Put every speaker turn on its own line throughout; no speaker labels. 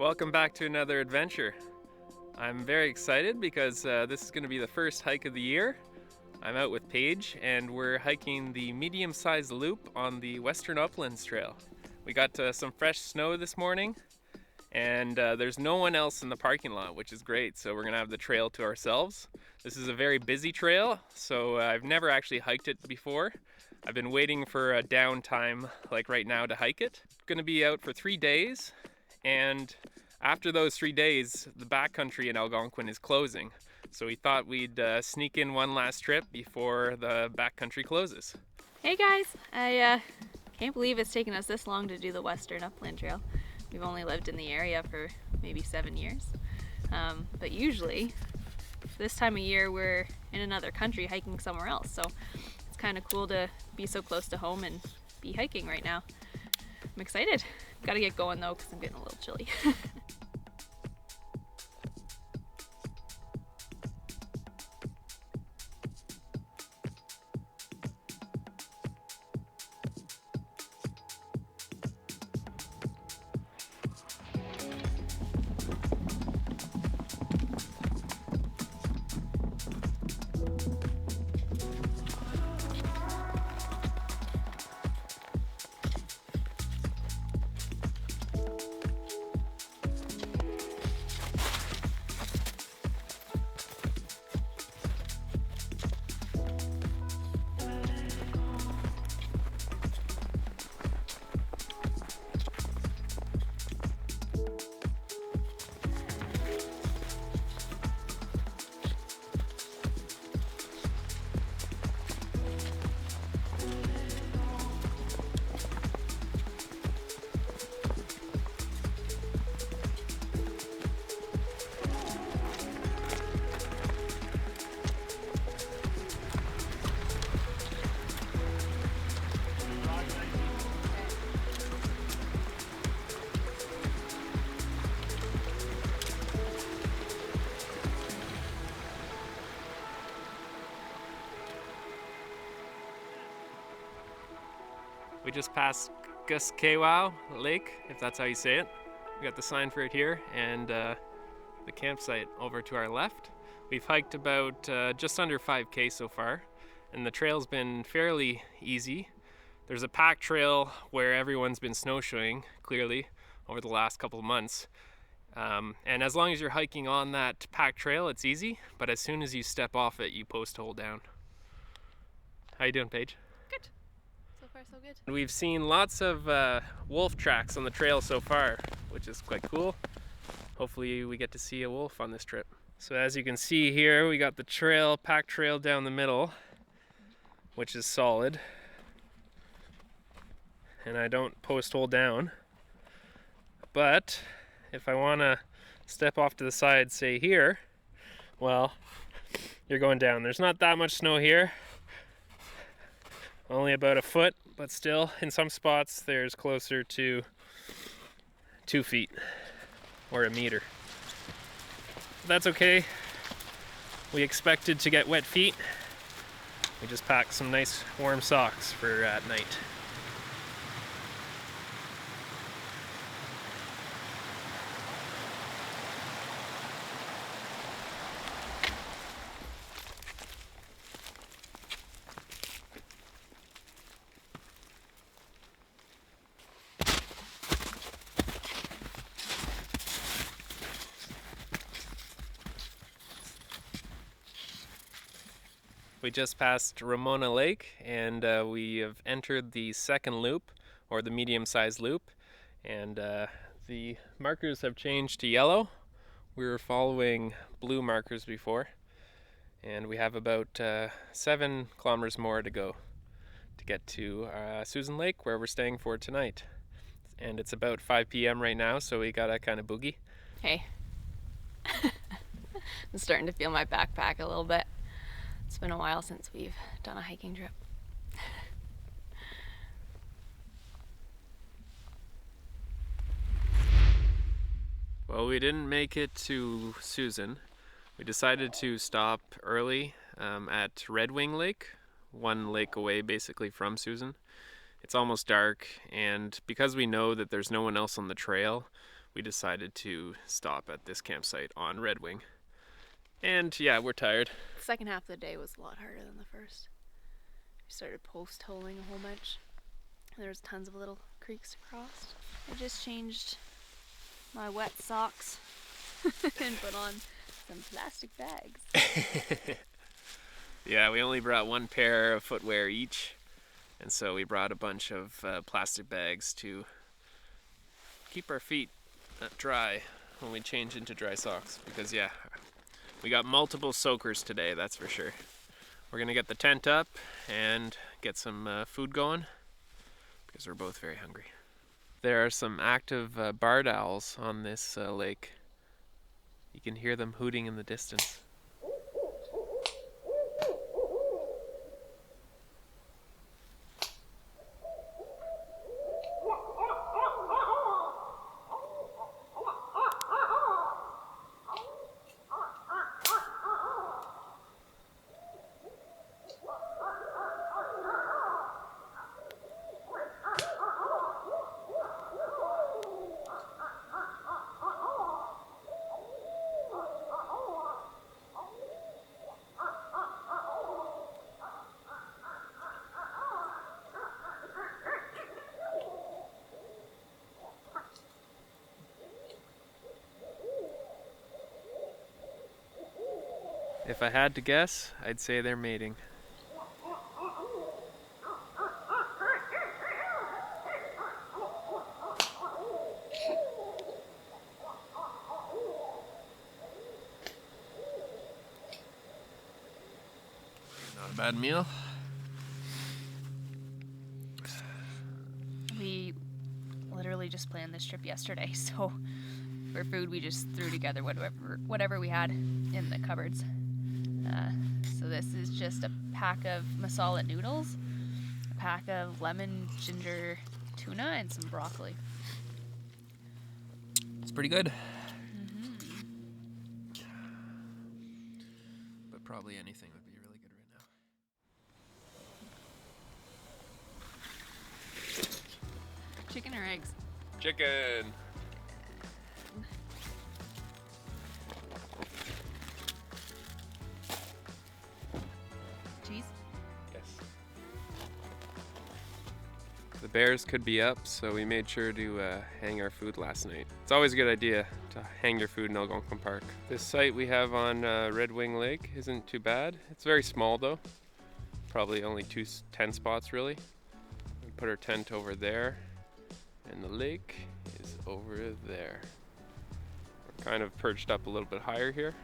Welcome back to another adventure. I'm very excited because this is going to be the first hike of the year. I'm out with Paige and we're hiking the medium-sized loop on the Western Uplands Trail. We got some fresh snow this morning and there's no one else in the parking lot, which is great, so we're going to have the trail to ourselves. This is a very busy trail, so I've never actually hiked it before. I've been waiting for a downtime like right now to hike it. Going to be out for 3 days. And after those 3 days, the backcountry in Algonquin is closing. So we thought we'd sneak in one last trip before the backcountry closes.
Hey guys, I can't believe it's taken us this long to do the Western Upland Trail. We've only lived in the area for maybe 7 years. But usually, this time of year, we're in another country hiking somewhere else. So it's kind of cool to be so close to home and be hiking right now. I'm excited. Gotta get going though, because I'm getting a little chilly.
We just passed Guskewau Lake, if that's how you say it. We got the sign for it here, and the campsite over to our left. We've hiked about just under 5K so far, and the trail's been fairly easy. There's a pack trail where everyone's been snowshoeing, clearly, over the last couple of months. And as long as you're hiking on that pack trail, it's easy, but as soon as you step off it, you post hole down. How you doing, Paige?
Good. So far, so good.
We've seen lots of wolf tracks on the trail so far, which is quite cool. Hopefully we get to see a wolf on this trip. So as you can see here, we got the trail, pack trail down the middle, which is solid. And I don't post hole down. But if I want to step off to the side, say here, well, you're going down. There's not that much snow here. Only about a foot, but still, in some spots, there's closer to 2 feet or a meter. That's okay. We expected to get wet feet. We just packed some nice warm socks for at night. We just passed Ramona Lake and we have entered the second loop, or the medium-sized loop, and the markers have changed to yellow. We were following blue markers before, and we have about 7 kilometers more to go to get to Susan Lake, where we're staying for tonight. And it's about 5 p.m. right now, so we gotta kind of boogie.
Hey. I'm starting to feel my backpack a little bit. It's been a while since we've done a hiking trip.
Well, we didn't make it to Susan. We decided to stop early at Red Wing Lake, one lake away basically from Susan. It's almost dark, and because we know that there's no one else on the trail, we decided to stop at this campsite on Red Wing. And yeah, we're tired.
The second half of the day was a lot harder than the first. We started post-holing a whole bunch. There's tons of little creeks to cross. I just changed my wet socks and put on some plastic bags.
Yeah, we only brought one pair of footwear each, and so we brought a bunch of plastic bags to keep our feet dry when we change into dry socks, because yeah, we got multiple soakers today, that's for sure. We're gonna get the tent up and get some food going because we're both very hungry. There are some active barred owls on this lake. You can hear them hooting in the distance. If I had to guess, I'd say they're mating. Not a bad meal.
We literally just planned this trip yesterday, so for food we just threw together whatever we had in the cupboards. So this is just a pack of masala noodles, a pack of lemon ginger tuna, and some broccoli.
It's pretty good. But probably anything would be really good right now.
Chicken or eggs?
Chicken!
Cheese?
Yes. The bears could be up, so we made sure to hang our food last night. It's always a good idea to hang your food in Algonquin Park. This site we have on Red Wing Lake isn't too bad. It's very small though. Probably only 2 tent spots really. We put our tent over there, and the lake is over there. We're kind of perched up a little bit higher here.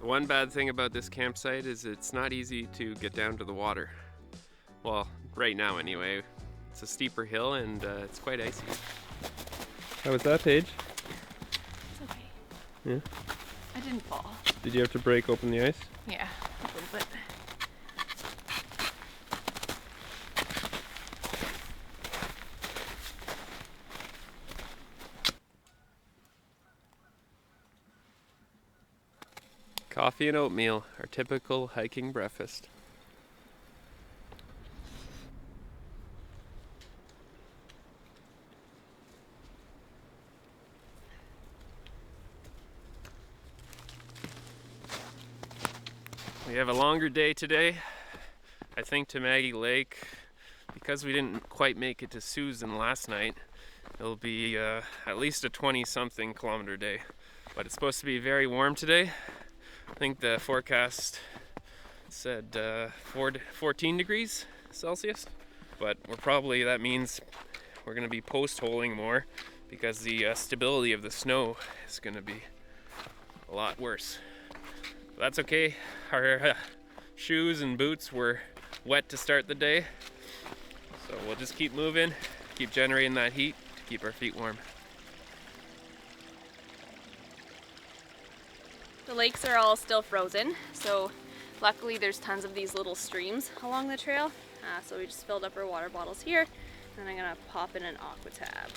The one bad thing about this campsite is it's not easy to get down to the water. Well, right now anyway. It's a steeper hill and it's quite icy. How was that, Paige?
It's okay.
Yeah?
I didn't fall.
Did you have to break open the ice?
Yeah, a little bit.
Coffee and oatmeal, our typical hiking breakfast. We have a longer day today, I think, to Maggie Lake. Because we didn't quite make it to Susan last night, it'll be at least a 20-something kilometer day. But it's supposed to be very warm today. I think the forecast said 14 degrees Celsius. But that means we're going to be post-holing more because the stability of the snow is going to be a lot worse. But that's okay. Our shoes and boots were wet to start the day. So we'll just keep moving, keep generating that heat to keep our feet warm.
The lakes are all still frozen, so luckily there's tons of these little streams along the trail. So we just filled up our water bottles here, and I'm gonna pop in an aqua tab.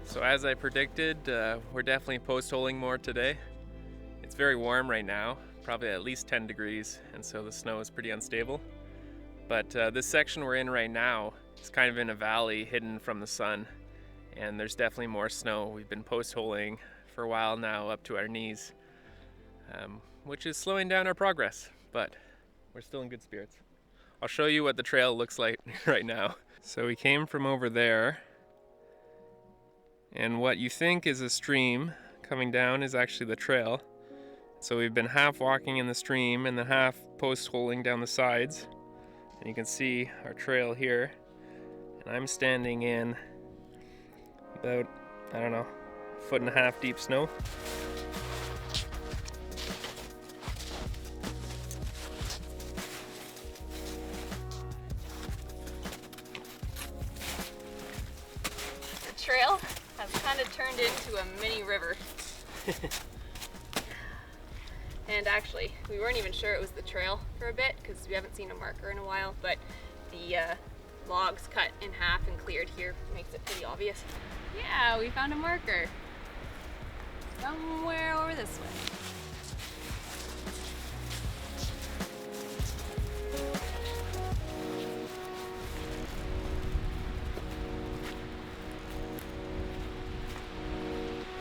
So as I predicted, we're definitely post-holing more today. It's very warm right now, probably at least 10 degrees, and so the snow is pretty unstable. But this section we're in right now is kind of in a valley hidden from the sun, and there's definitely more snow. We've been post-holing for a while now, up to our knees, which is slowing down our progress, but we're still in good spirits. I'll show you what the trail looks like right now. So we came from over there, and what you think is a stream coming down is actually the trail. So we've been half walking in the stream and then half post-holing down the sides. And you can see our trail here. And I'm standing in about, I don't know, 1.5 foot deep snow.
The trail has kind of turned into a mini river. And actually, we weren't even sure it was the trail for a bit because we haven't seen a marker in a while, but the logs cut in half and cleared here makes it pretty obvious. Yeah, we found a marker. Somewhere over this way.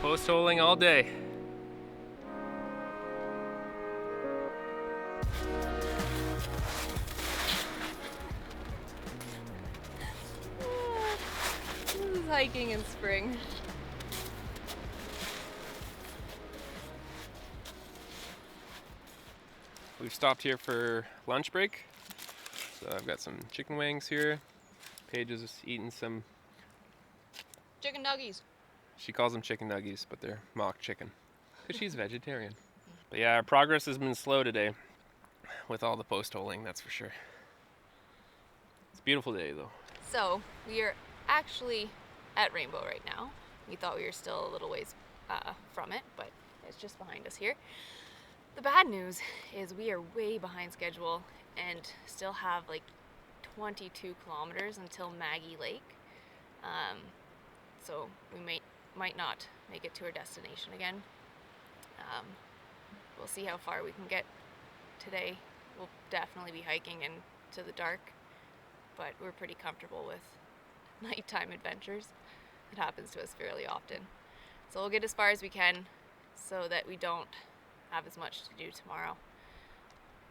Post-holing all day.
This is hiking in spring.
We've stopped here for lunch break. So I've got some chicken wings here. Paige is eating some,
Chicken nuggies.
she calls them chicken nuggies, but they're mock chicken because she's vegetarian. But yeah, our progress has been slow today with all the post-holing, that's for sure. It's a beautiful day though.
So we are actually at Rainbow right now. We thought we were still a little ways from it, but it's just behind us here. The bad news is we are way behind schedule and still have like 22 kilometers until Maggie Lake. So we might not make it to our destination again. We'll see how far we can get today. We'll definitely be hiking into the dark, but we're pretty comfortable with nighttime adventures. It happens to us fairly often. So we'll get as far as we can so that we don't have as much to do tomorrow.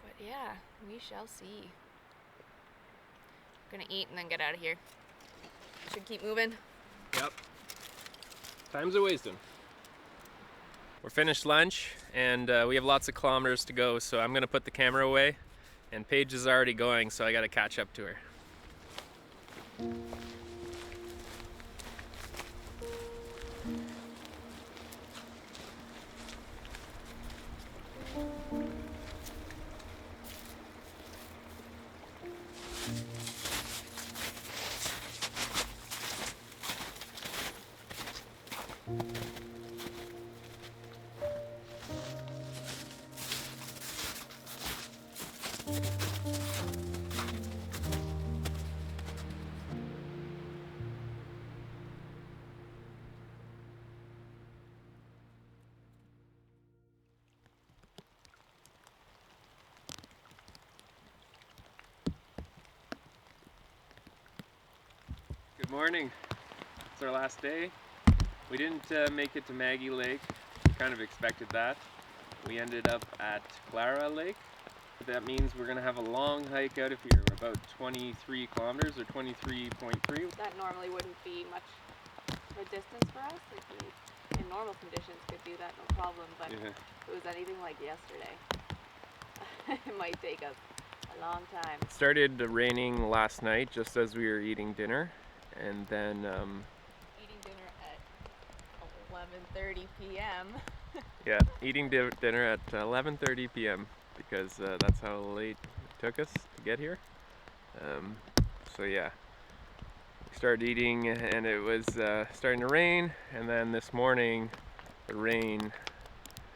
But yeah, we shall see. Gonna eat and then get out of here. Should keep moving.
Yep. Time's a wasting. We're finished lunch and we have lots of kilometers to go, so I'm gonna put the camera away, and Paige is already going, so I gotta catch up to her. Good morning. It's our last day. We didn't make it to Maggie Lake. We kind of expected that. We ended up at Clara Lake. That means we're going to have a long hike out of here, about 23 kilometers or 23.3.
That normally wouldn't be much of a distance for us. Like we, in normal conditions, could do that no problem, but if it was anything like yesterday, it might take us a long time.
It started raining last night just as we were eating dinner, and then
Eating dinner at 11:30 p.m.
yeah, eating dinner at 11:30 p.m. because that's how late it took us to get here. So yeah, we started eating and it was starting to rain, and then this morning the rain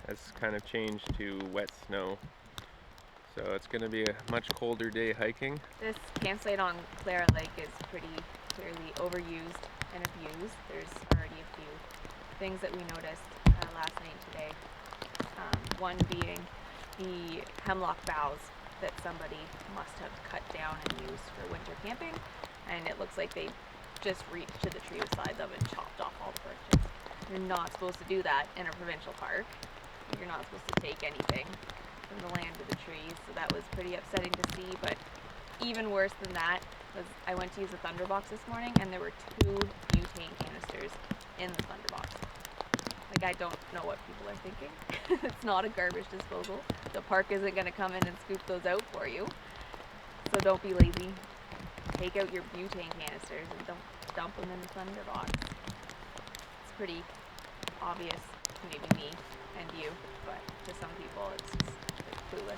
has kind of changed to wet snow. So it's going to be a much colder day hiking.
This campsite on Clara Lake is pretty clearly overused and abused. There's already a few things that we noticed last night today. One being the hemlock boughs that somebody must have cut down and used for winter camping, and it looks like they just reached to the tree beside them and chopped off all the branches. You're not supposed to do that in a provincial park. You're not supposed to take anything from the land of the trees, so that was pretty upsetting to see. But even worse than that was I went to use the Thunderbox this morning, and there were 2 butane canisters in the Thunderbox. Like, I don't know what people are thinking. It's not a garbage disposal. The park isn't going to come in and scoop those out for you. So don't be lazy. Take out your butane canisters and don't dump them in the Thunderbox. It's pretty obvious to maybe me and you, but to some people it's just clueless.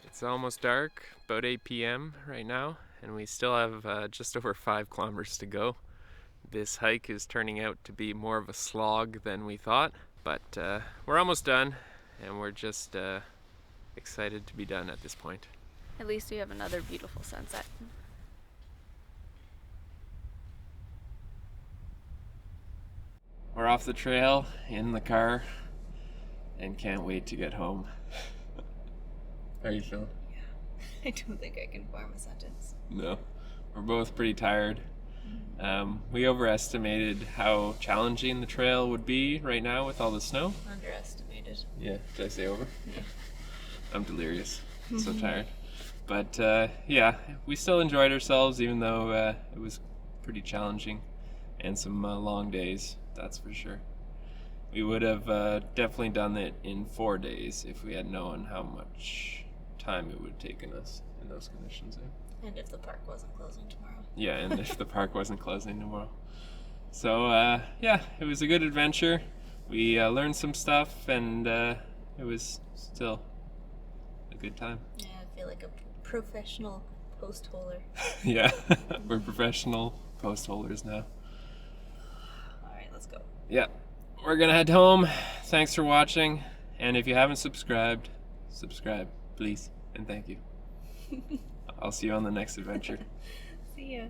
It's almost dark, about 8 p.m. right now, and we still have just over 5 kilometers to go. This hike is turning out to be more of a slog than we thought, but we're almost done, and we're just excited to be done at this point.
At least we have another beautiful sunset.
We're off the trail, in the car, and can't wait to get home. How are you feeling?
I don't think I can form a sentence.
No. We're both pretty tired. We overestimated how challenging the trail would be right now with all the snow.
Underestimated.
Yeah, did I say over?
Yeah.
I'm delirious. So tired. But yeah, we still enjoyed ourselves even though it was pretty challenging and some long days, that's for sure. We would have definitely done it in 4 days if we had known how much time it would have taken us in those conditions.
And if the park wasn't closing tomorrow.
Yeah, and if the park wasn't closing tomorrow. So yeah, it was a good adventure. We learned some stuff, and it was still a good time.
Yeah, I feel like a professional post holer.
Yeah, we're professional post holers now.
Alright, let's go.
Yeah, we're gonna head home. Thanks for watching, and if you haven't subscribed, subscribe, please, and thank you. I'll see you on the next adventure.
See ya.